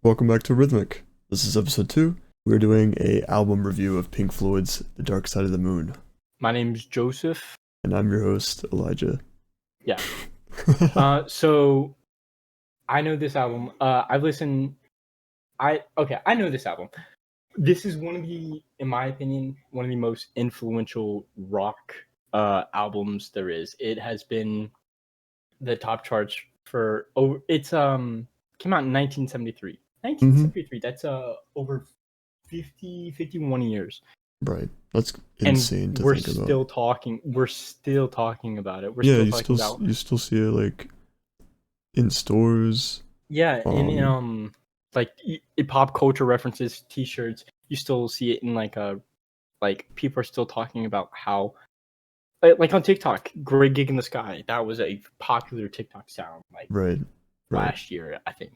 Welcome back to Rhythmic. This is episode 2. We're doing a album review of Pink Floyd's The Dark Side of the Moon. My name's Joseph. And I'm your host, Elijah. Yeah. So I know this album. I know this album. This is one of the, in my opinion, one of the most influential rock albums there is. It has been the top charts for over. It's came out in 1973. 1973. That's over 51 years. Right. That's insane and to we're think about. We're still talking about it. You still see it like in stores. Yeah, in pop culture references, T-shirts. You still see it in like people are still talking about how, like on TikTok, "Great Gig in the Sky." That was a popular TikTok sound Right. last year, I think.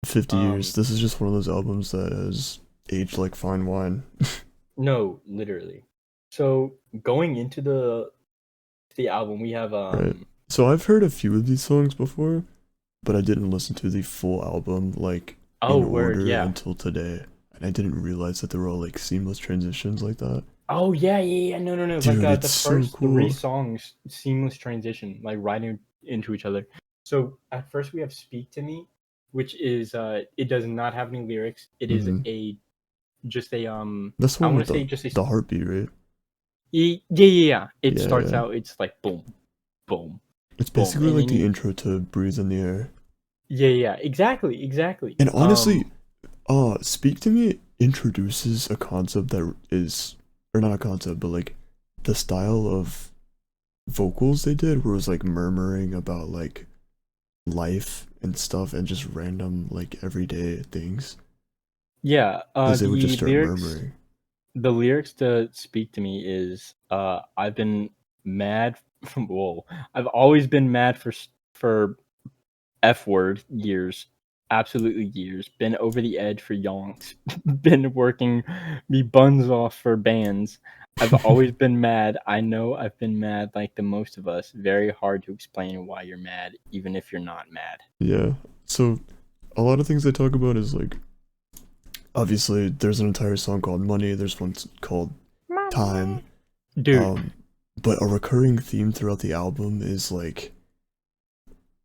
50 years. This is just one of those albums that has aged like fine wine. No, literally. So going into the album, we have Right. So I've heard a few of these songs before, but I didn't listen to the full album in order until today, and I didn't realize that they were all like seamless transitions like that. Oh yeah. No. Dude, Like it's the so first cool. 3 songs, seamless transition, like right into each other. So at first we have "Speak to Me," which is it does not have any lyrics. It is That's I one want with to say just the heartbeat, right? Yeah. It starts out, it's like boom, boom. It's basically like the intro to "Breathe in the Air." Yeah, exactly. And honestly, "Speak to Me" introduces a concept that is, or not a concept, but like the style of vocals they did, where it was like murmuring about like life and stuff and just random like everyday things. Yeah, As they would just start murmuring. The lyrics to "Speak to Me" is I've been mad. Whoa, I've always been mad for F word years, absolutely years. Been over the edge for yonks. Been working me buns off for bands. I've always been mad. I know I've been mad like the most of us. Very hard to explain why you're mad, even if you're not mad. Yeah. So a lot of things they talk about is like, obviously there's an entire song called "Money." There's one called "Time." Dude. But a recurring theme throughout the album is like,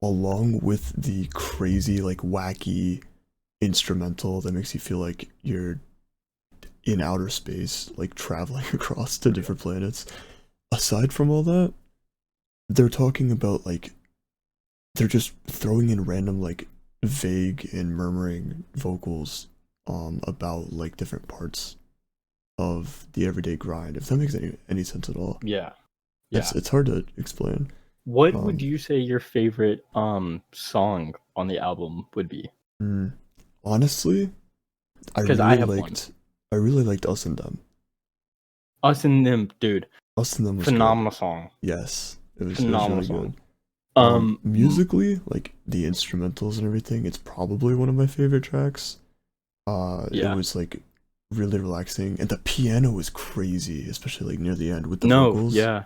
along with the crazy like wacky instrumental that makes you feel like you're in outer space, like traveling across to different planets. Aside from all that, they're talking about like, they're just throwing in random like vague and murmuring vocals about like different parts of the everyday grind, if that makes any sense at all. Yeah. It's hard to explain. What would you say your favorite song on the album would be? Honestly, I really liked "Us and Them." "Us and Them," dude. "Us and Them" was phenomenal good. Song. Yes, it was Phenomenal really song. good. Musically, like the instrumentals and everything, it's probably one of my favorite tracks. It was like really relaxing, and the piano was crazy, especially like near the end with the vocals. Yeah.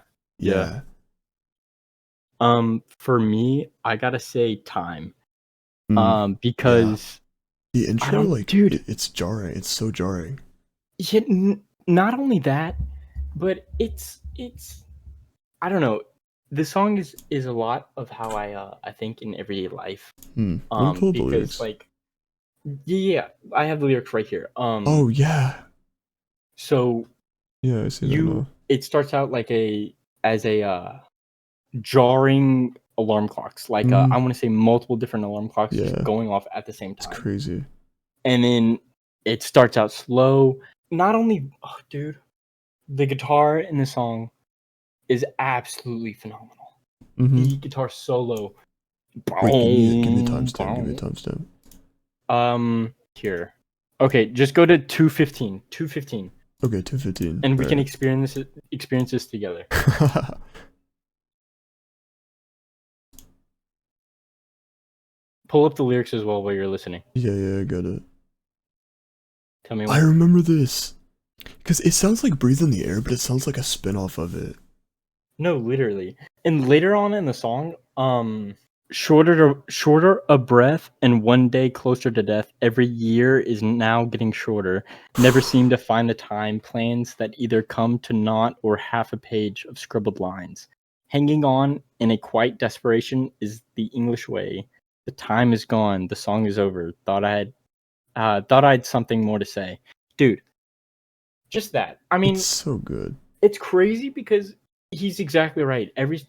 For me, I gotta say "Time." Because the intro, dude, it's jarring. It's so jarring. Yeah, not only that, but it's I don't know. The song is a lot of how I think in everyday life. Because like, yeah, I have the lyrics right here. Oh yeah. So yeah, I see that now. It starts out like as jarring alarm clocks, like I want to say multiple different alarm clocks just going off at the same time. It's crazy. And then it starts out slow. Not only, dude, the guitar in the song is absolutely phenomenal. The guitar solo. Wait, give me a timestamp. Here. Okay, just go to 2:15. 2:15. Okay, 2:15. And we can experience this together. Pull up the lyrics as well while you're listening. Yeah, I got it. Tell me I remember this. Because it sounds like "Breathe in the Air," but it sounds like a spin-off of it. No, literally. And later on in the song, shorter a breath and one day closer to death. Every year is now getting shorter. Never seem to find the time. Plans that either come to naught or half a page of scribbled lines. Hanging on in a quiet desperation is the English way. The time is gone. The song is over. Thought I had something more to say, dude. Just that. I It's mean, so good. it's crazy because he's exactly right. Every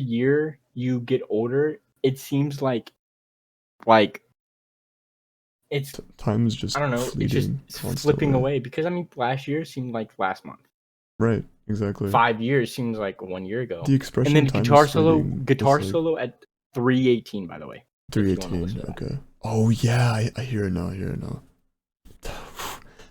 year you get older, it seems like it's Time is I just don't know, fleeting it's flipping constantly. away because I mean last year seemed like last month. Right, exactly. 5 years seems like 1 year The ago. And expression then time is guitar fleeting is like solo at 3:18 by the way, if you want to 318. listen to that. Okay. Oh yeah, I hear it now. I hear it now.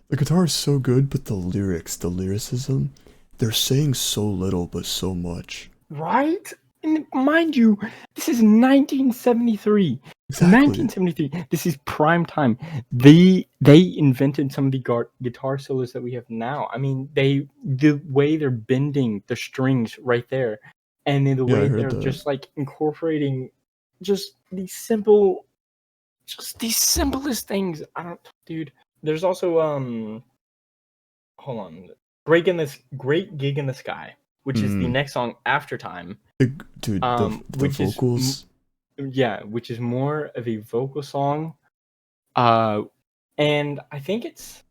The guitar is so good, but the lyrics, the lyricism, they're saying so little but so much. Right? And mind you, this is 1973. Exactly. 1973. This is prime time. They invented some of the guitar solos that we have now. I mean, the way they're bending the strings right there, and then the Yeah, I way heard they're that. just like incorporating just these simplest things. I don't, dude. There's also hold on, Great Gig in the Sky, which is the Mm. next song after Time, Dude, the which is vocals. yeah, which is more of a vocal song. Uh, and I think it's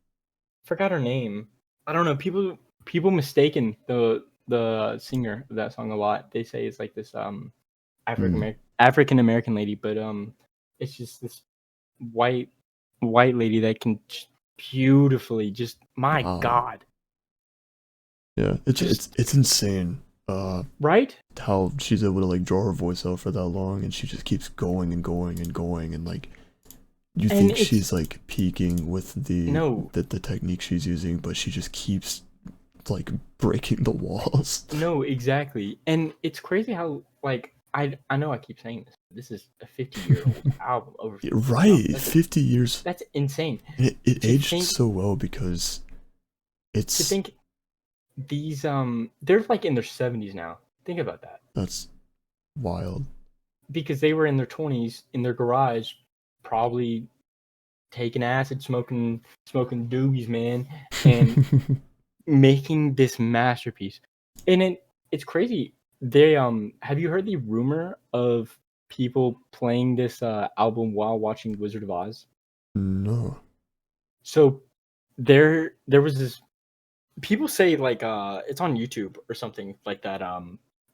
forgot her name. I don't know. People mistaken the singer of that song a lot. They say it's like this Mm. African American lady, but it's just this white white lady that can beautifully just my Wow. God, Yeah, just it's insane. right. How she's able to like draw her voice out for that long, and she just keeps going and going and going, and like you And think it's she's like peaking with no, the technique she's using, but she just keeps like breaking the walls. no, exactly. And it's crazy how like I know I keep saying this. This is a 50-year-old album, over Yeah, 50-year-old album. right, 50 years. That's insane. And it To aged think so well because to it's think these they're like in their 70s now. Think about that. that's wild. Because they were in their 20s in their garage, probably taking acid, smoking doobies, man, and making this masterpiece. And it's crazy. They have you heard the rumor of people playing this album while watching Wizard of Oz? No. So there was this people say like it's on YouTube or something like that.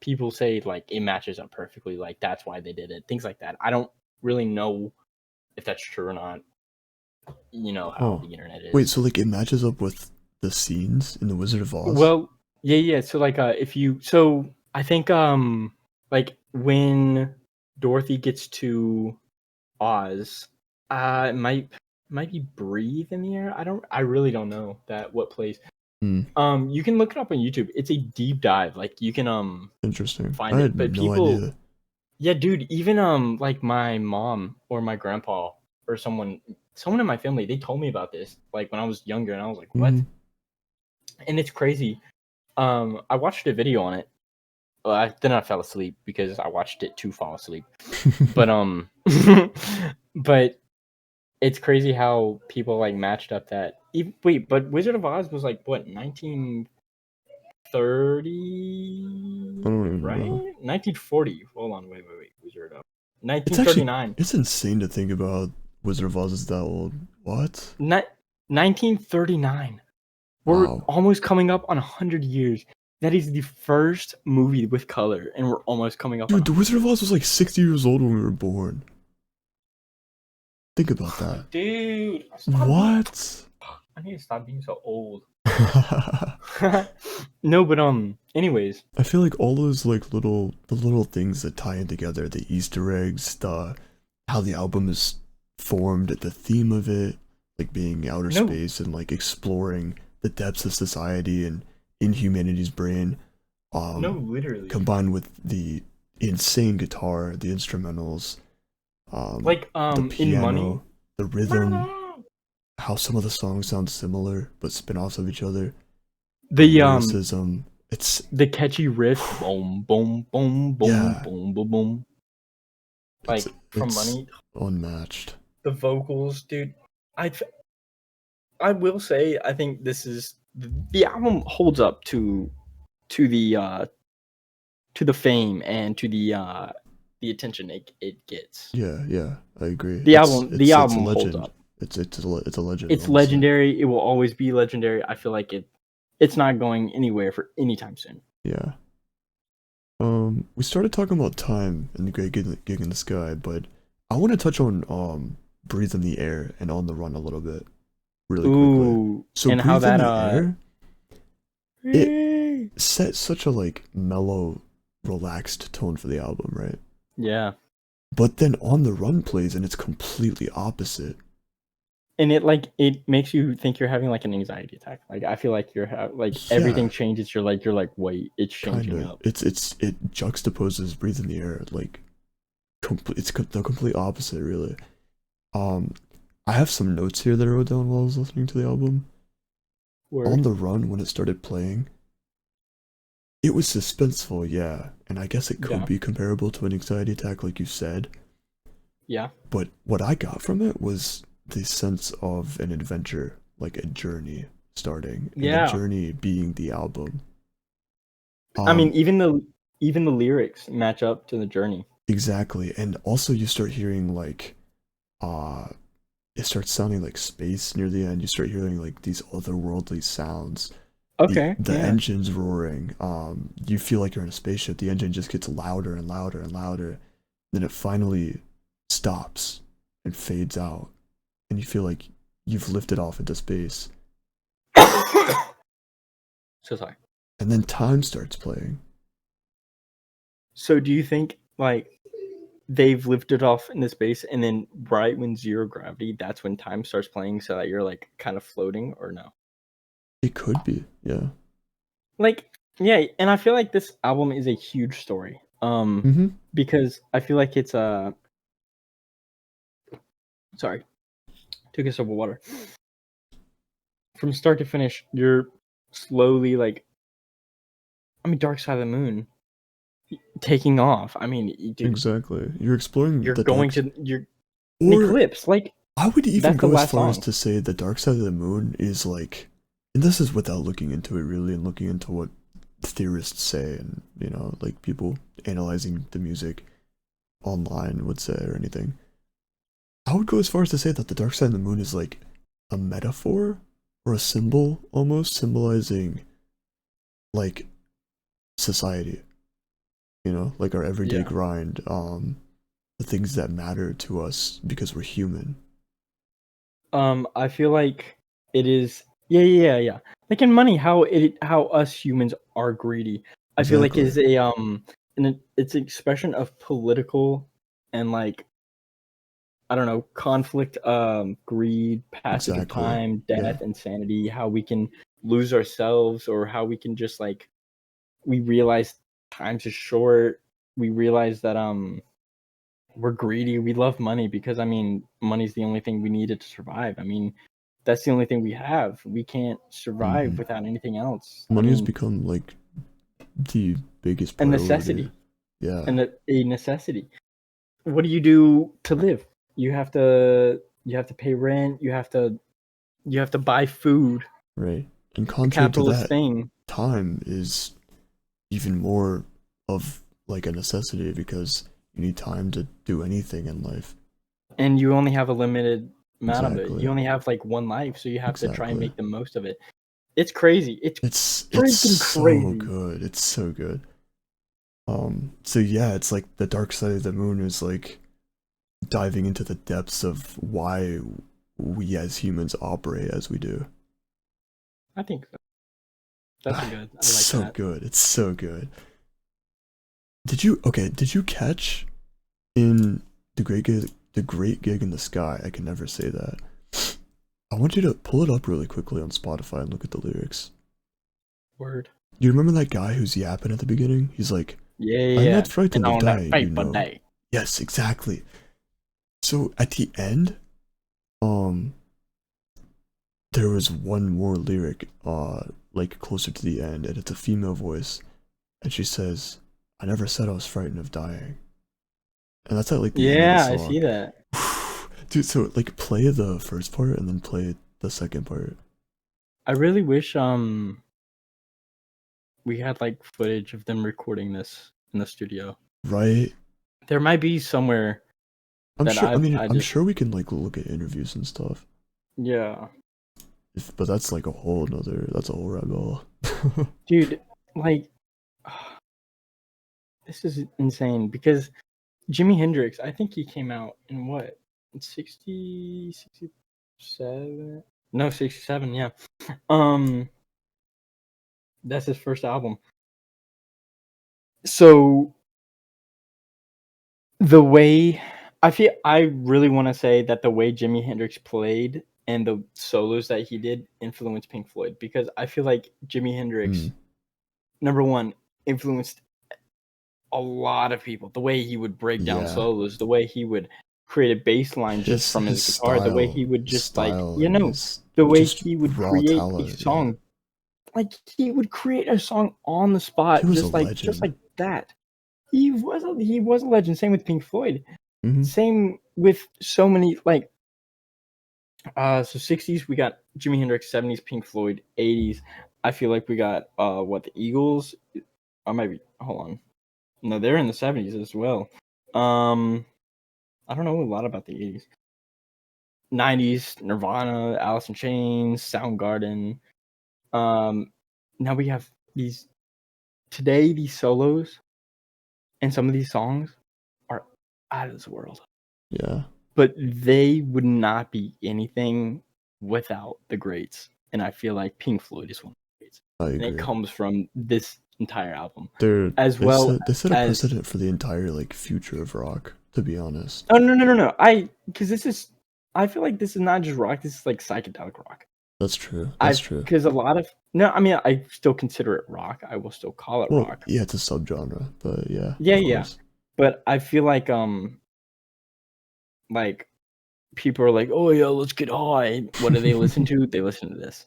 People say like it matches up perfectly, like that's why they did it. Things like that. I don't really know if that's true or not. You know how Oh. the internet Wait, is. so like it matches up with the scenes in The Wizard of Oz? Well, yeah, yeah. So like if you so I think like when Dorothy gets to Oz, it might be breathe in the air. I really don't know that what place. Hmm, You can look it up on YouTube. It's a deep dive. Like you can interesting. I find it. had But no people, idea. yeah, dude, even like my mom or my grandpa or someone in my family, they told me about this like when I was younger and I was like, "What?" Hmm. And it's crazy. I watched a video on it. Then I fell asleep because I watched it to fall asleep. But but it's crazy how people like matched up that. Wait, but Wizard of Oz was like what 1930, I don't even know. right? 1940. Hold on, wait. Wizard of 1939. It's insane to think about Wizard of Oz is that old. What? Ni- 1939. We're Wow. almost coming up on 100 years. That is the first movie with color, and we're almost coming up on Dude, The 100 Wizard of years. Oz was like 60 years old when we were born. Think about that. Dude, What? I need to stop being so old. I No, but anyways, feel like all those like the little things that tie in together, the Easter eggs, the how the album is formed, the theme of it, like being outer no, space and like exploring the depths of society and in humanity's brain, no, um, literally. combined with the insane guitar, the instrumentals, Like the in Money. piano, the rhythm, how some of the songs sound similar but spin-offs of each other, the The lyricism. It's the catchy riff, boom, boom, boom, boom, yeah, boom, boom, boom. It's Like from it's Money, unmatched. the vocals, dude. I I will say I think this is the album holds up to the to the fame and to the attention it gets. Yeah, yeah, I agree. The It's a album holds legend. up. It's a legend, It's honestly. legendary. It will always be legendary. I feel like it's not going anywhere for any time soon. Yeah. We started talking about Time and the Great Gig in the Sky, but I want to touch on Breathe in the Air and On the Run a little bit, really quickly. Ooh, So and how Breathe in that the Air, it set such a like mellow, relaxed tone for the album, right? yeah. But then On the Run plays and it's completely opposite. And it makes you think you're having like an anxiety attack. Like I feel like like everything Yeah, changes. You're like wait, it's kind changing of. up. It juxtaposes Breathe in the Air like the complete opposite, really. Um, I have some notes here that I wrote down while I was listening to the album. On Word. the Run, when it started playing, it was suspenseful, yeah, and I guess it could Yeah. be comparable to an anxiety attack, like you said. Yeah. But what I got from it was the sense of an adventure, like a journey starting, and the Yeah. journey being the album. I mean, Um, even the lyrics match up to the journey. exactly, and also you start hearing like, uh, it starts sounding like space near the end. You start hearing like these otherworldly sounds. Okay. The Yeah. engine's roaring. You feel like you're in a spaceship. The engine just gets louder and louder and louder. Then it finally stops and fades out, and you feel like you've lifted off into space. So sorry. And then time starts playing. So do you think like they've lifted off into space and then right when zero gravity, that's when time starts playing so that you're like kind of floating or no? It could be, yeah. Like yeah, and I feel like this album is a huge story. Mm-hmm. Because I feel like it's sorry, took a sip of water. From start to finish, you're slowly like I mean Dark Side of the Moon taking off. I mean, dude, Exactly. You're exploring you're the going dark, to you're an or eclipse. Like I would even that's the go as last far as song. to say the dark side of the moon is like, and this is without looking into it really and looking into what theorists say and like people analyzing the music online would say or anything. I would go as far as to say that the dark side of the moon is like a metaphor or a symbol almost symbolizing like society, like our everyday Yeah. grind, the things that matter to us because we're human. I feel like it is. Yeah, yeah, yeah, yeah. Like in money, how us humans are greedy. I feel like Exactly. is a and it's an expression of political and like I don't know conflict, greed, passage of Exactly. time, Yeah. death, insanity. How we can lose ourselves, or how we can just like we realize times is short. We realize that we're greedy. We love money because I mean, money's the only thing we needed to survive. I mean, that's the only thing we have. We can't survive Hmm. without anything else. I Money has mean, become like the biggest a priority. necessity Yeah. and a necessity. What do you do to live? You have to pay rent. You have to buy food. Right. And The contrary to capitalist that, thing. time is even more of like a necessity because you need time to do anything in life. And you only have a limited amount of it. Exactly. You only have like one life, so you have to try and Exactly. make the most of it. It's crazy. It's It's freaking so crazy. good. It's so good. So yeah, it's like the dark side of the moon is like diving into the depths of why we as humans operate as we do. I think so. That's a good. It's I like so that. good. It's so good. Did you catch in the great gig in the sky? I can never say that. I want you to pull it up really quickly on Spotify and look at the lyrics. Word. You remember that guy who's yapping at the beginning? He's like, Yeah, yeah, I'm yeah. not And frightened of on that dying, paper day. Yes, exactly. So at the end, um, there was one more lyric, like closer to the end, and it's a female voice, and she says, I never said I was frightened of dying. and that's at like the end of the Yeah, I song. see that. Dude, so like play the first part and then play the second part. I really wish we had like footage of them recording this in the studio. Right? There might be somewhere I'm that sure. I mean, I I'm just sure we can like look at interviews and stuff. yeah. But that's like a whole another. That's a whole rabbit hole. Dude, like this is insane because Jimi Hendrix, I think he came out in what? In 60, 67? No, 67, yeah. Um that's his first album. So the way I really want to say that the way Jimi Hendrix played and the solos that he did influenced Pink Floyd because I feel like Jimi Hendrix Mm, number one influenced a lot of people. The way he would break down yeah, solos, the way he would create a bass line just his from his his guitar, the way he style, would his just like style, and his the way just he would raw create a talent. Yeah, song. Like he would create a song on the he spot, was a just legend. like that. He was a legend. Same with Pink Floyd. Hmm. Same with so many like so 60s we got Jimi Hendrix, 70s Pink Floyd, 80s. I feel like we got what the Eagles. I might be hold on. No, they're in the 70s as well. Um I don't know a lot about the 80s. 90s, Nirvana, Alice in Chains, Soundgarden. Um, Now we have these solos and some of these songs are out of this world. Yeah, But they would not be anything without the greats. And I feel like Pink Floyd is one of the greats. I And it agree. comes from this entire album. They're As they well set they set a as precedent for the entire like future of rock. To be honest, oh no. I feel like this is not just rock, this is like psychedelic rock. that's true. That's I've true. because a lot of no, I mean I still consider it rock. I will still call it Well, rock. yeah, it's a subgenre, but yeah, Yeah, of yeah. course. But I feel like people are like, "Oh yeah, let's get high." What do they listen to? They listen to this.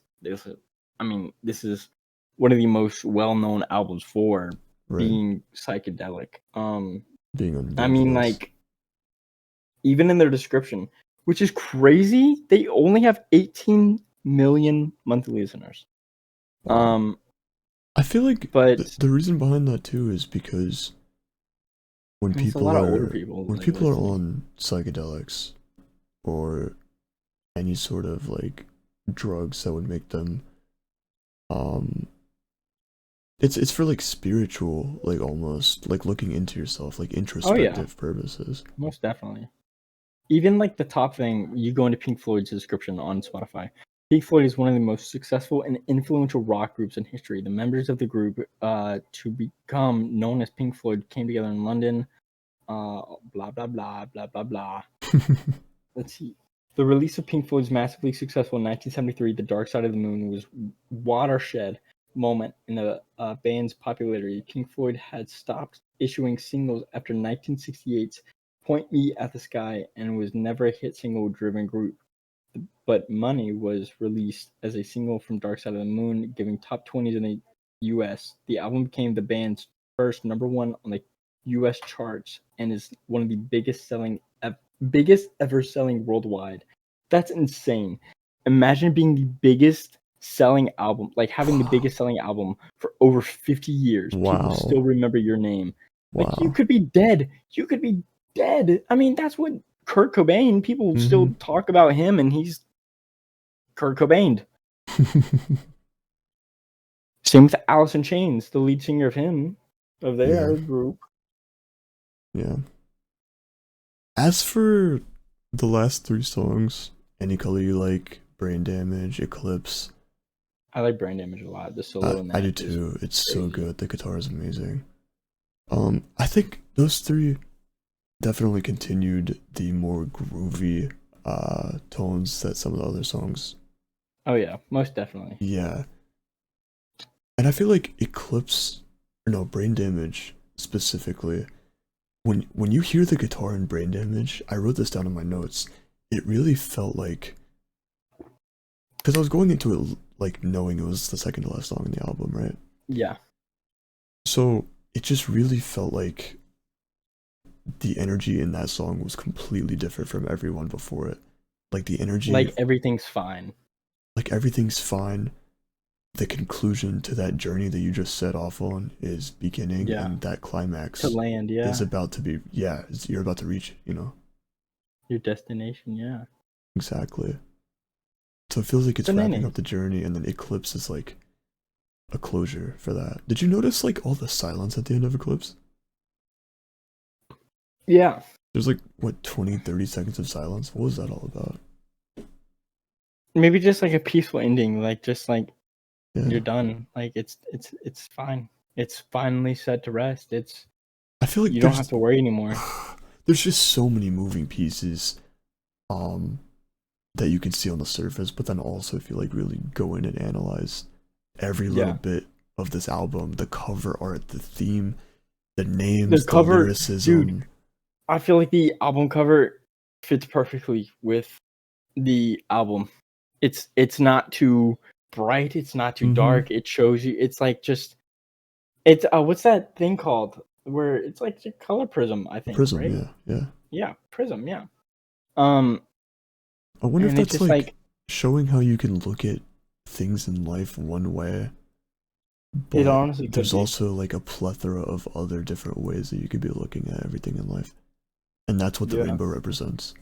I mean, this is one of the most well-known albums for Right, being psychedelic. being I mean, ridiculous. like even in their description, which is crazy, they only have 18 million monthly listeners. Wow. Um, I feel like but the reason behind that too is because I mean, it's a lot of older people when like people are listening. on psychedelics or any sort of like drugs that would make them um it's for like spiritual, like almost like looking into yourself, like Oh yeah, introspective purposes. most definitely. Even like the top thing, you go into Pink Floyd's description on Spotify. Pink Floyd is one of the most successful and influential rock groups in history. The members of the group, to become known as Pink Floyd, came together in London. Blah blah blah blah blah blah. Let's see. The release of Pink Floyd's massively successful in 1973, The Dark Side of the Moon, was watershed moment in the band's popularity. Pink Floyd had stopped issuing singles after 1968's Point Me at the Sky and was never a hit single driven group. But Money was released as a single from Dark Side of the Moon, giving top 20s in the US. The album became the band's first number one on the US charts and is one of the biggest ever selling worldwide. That's insane. Imagine being the biggest selling album, like having the biggest selling album for over 50 years. People Wow. still remember your name. Like you Wow. could be dead. You could be dead. I mean, that's what Kurt Cobain, people still Hmm. talk about him and he's Kurt Cobain. Same with Alice in Chains, the lead singer of Yeah. their group. Yeah. As for the last three songs, Any Color You Like, Brain Damage, Eclipse, I like Brain Damage a lot. The solo in I do that is too. It's so crazy. good. The guitar is amazing. I think those three definitely continued the more groovy tones that some of the other songs. Oh yeah, most definitely. Yeah. And I feel like Eclipse, or no, Brain Damage specifically, when you hear the guitar in Brain Damage, I wrote this down in my notes. It really felt like, because I was going into it like knowing it was the second to last song in the album, right? Yeah. So it just really felt like the energy in that song was completely different from everyone before it. Like the energy, Like everything's fine. like everything's fine. The conclusion to that journey that you just set off on is beginning, Yeah. and that To climax land, yeah. is about to be, yeah, you're about to reach, you know? Your destination, yeah. Exactly. So it feels like it's wrapping up Bananas. the journey, and then Eclipse is like a closure for that. Did you notice like all the silence at the end of Eclipse? Yeah. There's like, what, 20, 30 seconds of silence? What was that all about? Maybe just like a peaceful ending, like just like you're Yeah. done. Like it's fine. It's finally set to rest. It's I feel like you don't have to worry anymore. there's just so many moving pieces um that you can see on the surface, but then also if you like really go in and analyze every little Yeah. bit of this album, the cover art, the theme, the The names, the cover, dude, lyricism. I feel like the album cover fits perfectly with the album. It's not too bright, it's not too Mm-hmm. dark. It shows you it's like just it's what's that thing called? Where it's like your color prism, I think, Prism, right? yeah, yeah. Yeah, prism, yeah. Um I wonder if and it's that's just like like showing how you can look at things in life one way, it but honestly could there's be. also like a plethora of other different ways that you could be looking at everything in life. And that's what the Yeah. rainbow represents.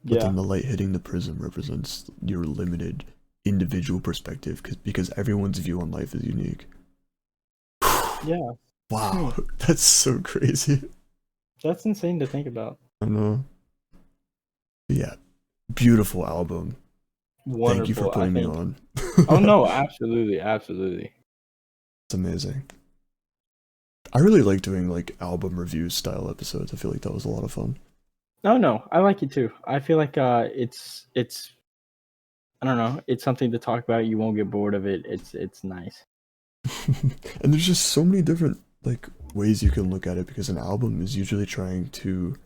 But Yeah. then the light hitting the prism represents your limited individual perspective because everyone's view on life is unique. Yeah. Hmm. Wow, that's so crazy. That's insane to think about. I know. Yeah, beautiful album. Thank you for Wonderful, I putting me think. on. Oh no, absolutely, absolutely. It's amazing. I really like doing like album review style episodes. I feel like that was a lot of fun. No, no, I like it too. I feel like it's I don't know, it's something to talk about. You won't get bored of it. It's nice. And there's just so many different like ways you can look at it because an album is usually trying to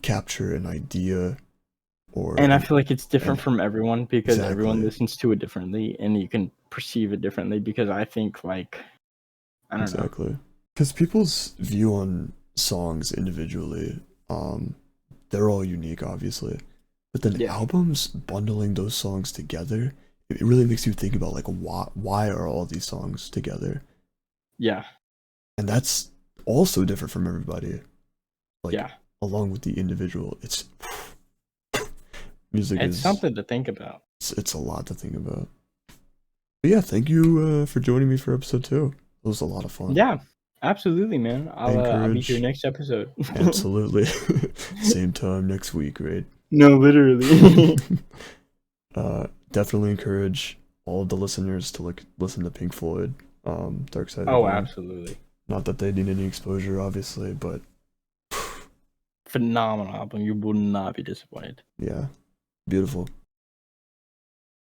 capture an idea or And I feel like it's different and from everyone because everyone exactly, listens to it differently and you can perceive it differently because I think like I don't know. exactly. Because people's view on songs individually, um, they're all unique, obviously. But then Yeah. albums bundling those songs together, it really makes you think about like why are all these songs together? Yeah. And that's also different from everybody. Like Yeah. along with the individual, it's music It's is something to think about. it's a lot to think about. But yeah, thank you for joining me for episode 2. It was a lot of fun. Yeah. Absolutely, man. I I'll be here encourage next episode. absolutely same time next week, right? No, literally. Definitely encourage all of the listeners to listen to Pink Floyd, Dark Side of the Oh, Moon. absolutely. Not that they need any exposure, obviously, but Phenomenal album. You will not be disappointed. yeah, beautiful.